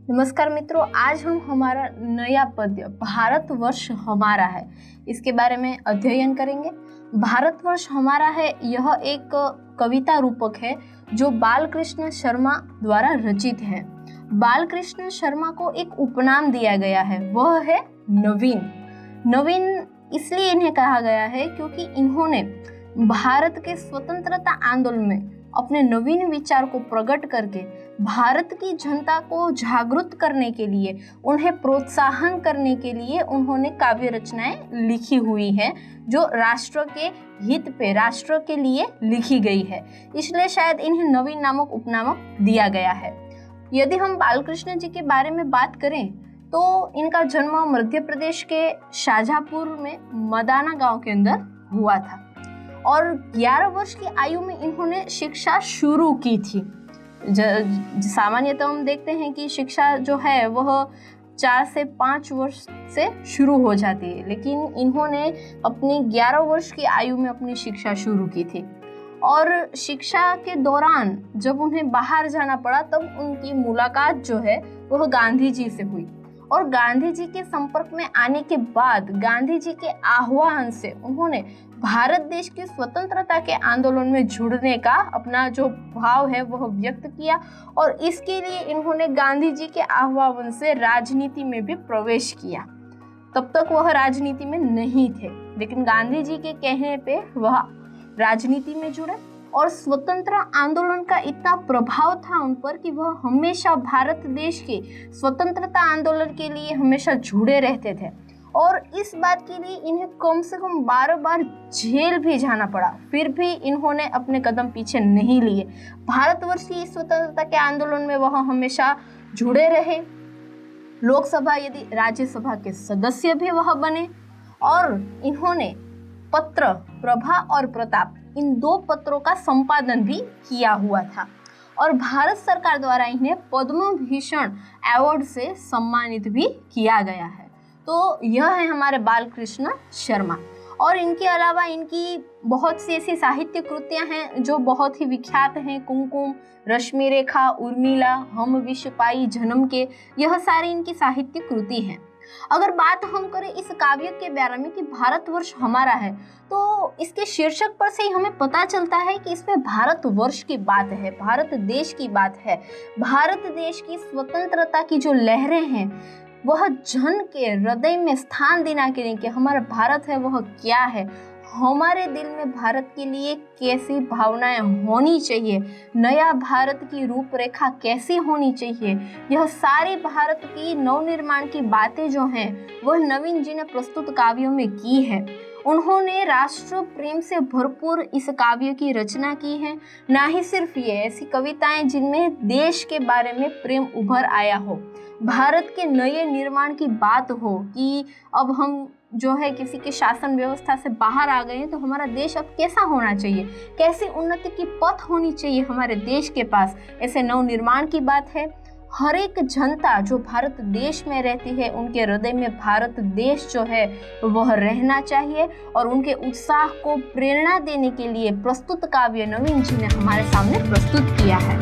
नमस्कार मित्रों, आज हम हमारा नया पद्य भारतवर्ष हमारा है इसके बारे में अध्ययन करेंगे। भारतवर्ष हमारा है यह एक कविता रूपक है जो बालकृष्ण शर्मा द्वारा रचित है। बालकृष्ण शर्मा को एक उपनाम दिया गया है, वह है नवीन। नवीन इसलिए इन्हें कहा गया है क्योंकि इन्होंने भारत के स्वतंत्रता आंदोलन में अपने नवीन विचार को प्रकट करके भारत की जनता को जागरूक करने के लिए, उन्हें प्रोत्साहन करने के लिए उन्होंने काव्य रचनाएं लिखी हुई हैं जो राष्ट्र के हित पे, राष्ट्र के लिए लिखी गई है। इसलिए शायद इन्हें नवीन नामक उपनाम दिया गया है। यदि हम बालकृष्ण जी के बारे में बात करें तो इनका जन्म मध्य प्रदेश के शाजापुर में मदाना गांव के अंदर हुआ था और 11 वर्ष की आयु में इन्होंने शिक्षा शुरू की थी। सामान्यतः हम देखते हैं कि शिक्षा जो है वह 4 से 5 वर्ष से शुरू हो जाती है, लेकिन इन्होंने अपनी 11 वर्ष की आयु में अपनी शिक्षा शुरू की थी। और शिक्षा के दौरान जब उन्हें बाहर जाना पड़ा तब उनकी मुलाकात जो है वह गांधी जी से हुई और गांधी जी के संपर्क में आने के बाद गांधी जी के आह्वान से उन्होंने भारत देश की स्वतंत्रता के आंदोलन में जुड़ने का अपना जो भाव है वह व्यक्त किया और इसके लिए इन्होंने गांधी जी के आह्वान से राजनीति में भी प्रवेश किया। तब तक वह राजनीति में नहीं थे, लेकिन गांधी जी के कहने पे वह राजनीति में जुड़े और स्वतंत्र आंदोलन का इतना प्रभाव था उन पर कि वह हमेशा भारत देश के स्वतंत्रता आंदोलन के लिए हमेशा जुड़े रहते थे। और इस बात के लिए इन्हें कम से कम 12 बार जेल भी जाना पड़ा, फिर भी इन्होंने अपने कदम पीछे नहीं लिए। भारतवर्ष की स्वतंत्रता के आंदोलन में वह हमेशा जुड़े रहे। लोकसभा यदि राज्यसभा के सदस्य भी वह बने और इन्होंने पत्र प्रभा और प्रताप इन 2 पत्रों का संपादन भी किया हुआ था और भारत सरकार द्वारा इन्हें पद्म भूषण अवार्ड से सम्मानित भी किया गया है। तो यह है हमारे बालकृष्ण शर्मा। और इनके अलावा इनकी बहुत सी ऐसी साहित्य कृतियां हैं जो बहुत ही विख्यात हैं। कुमकुम, रश्मि रेखा, उर्मिला, हम विश्व पाई, जन्म के, यह सारी इनकी साहित्य कृति हैं। अगर बात हम करें इस काव्य के बारे में कि भारतवर्ष हमारा है, तो इसके शीर्षक पर से ही हमें पता चलता है कि इसमें भारतवर्ष की बात है, भारत देश की बात है। भारत देश की स्वतंत्रता की जो लहरें हैं वह जन के हृदय में स्थान देना के लिए कि हमारा भारत है वह क्या है, हमारे दिल में भारत के लिए कैसी भावनाएं होनी चाहिए, नया भारत की रूपरेखा कैसी होनी चाहिए, यह सारी भारत की नवनिर्माण की बातें जो हैं वह नवीन जी ने प्रस्तुत काव्यों में की है। उन्होंने राष्ट्र प्रेम से भरपूर इस काव्य की रचना की है। ना ही सिर्फ ये ऐसी कविताएं जिनमें देश के बारे में प्रेम उभर आया हो, भारत के नए निर्माण की बात हो कि अब हम जो है किसी के शासन व्यवस्था से बाहर आ गए हैं तो हमारा देश अब कैसा होना चाहिए, कैसी उन्नति की पथ होनी चाहिए हमारे देश के पास, ऐसे नव निर्माण की बात है। हर एक जनता जो भारत देश में रहती है उनके हृदय में भारत देश जो है वह रहना चाहिए और उनके उत्साह को प्रेरणा देने के लिए प्रस्तुत काव्य नवीन जी ने हमारे सामने प्रस्तुत किया है।